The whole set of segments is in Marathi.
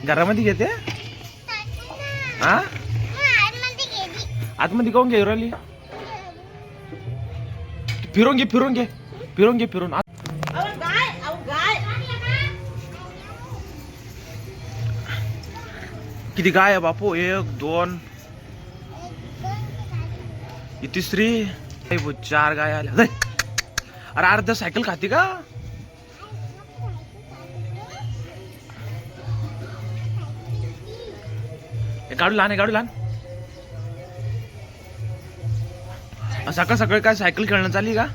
घरामध्ये घेते हा आतमध्ये काऊन घेऊ राहिली फिरून घे फिरून घे फिरून घे फिरून किती गाय आहे बापू 1 2 ही तिसरी 4 गाय आल्या अरे अर्धा सायकल खाती का गाडू लहान आहे गाडू लहान सकाळ सकाळी काय सायकल खेळणं चालली का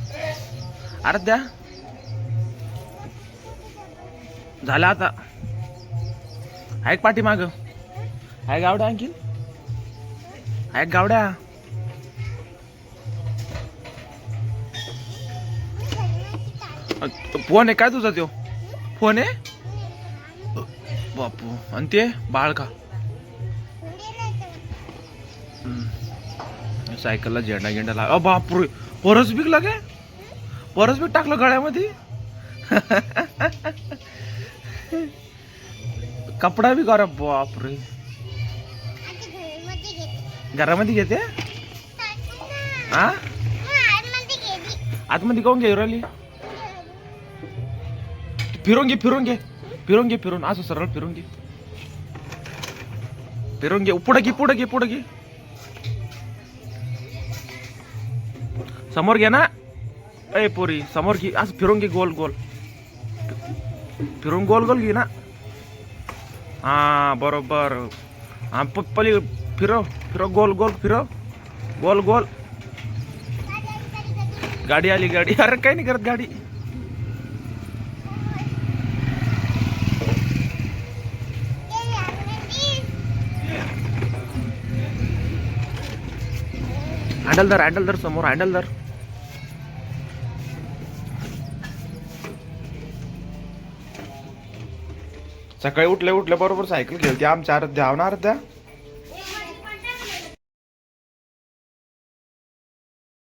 अरे द्या झाला आता आहे पाठी माग आहे गावड्या आणखी आहे गावड्या फोन आहे काय तुझा तो फोन आहे बापू आणि ते बाळ का सायकलला झेंडा गेंडा लाग बापू परस बीक लागे परस बीक टाकलं गळ्यामध्ये कपडा बी करा बापरे घरामध्ये घेते हा आतमध्ये काऊन घेऊ राहिली फिरून घे फिरून घे फिरून घे फिरून असं सरळ फिरून घे फिरून घे पुढे घे पुढे घे पुढे घे समोर घे ना ए पोरी समोर घे असं फिरून घे गोल गोल फिरून गोल गोल घे ना हा बरोबर हा पप्पली फिरव फिरव गोल गोल फिरव गोल गोल गाडी आली गाडी अरे काही नाही करत गाडी हँडल धर समोर हँडल धर सकाळी उठल्या बरोबर सायकल खेळते आमच्या अर्ध्या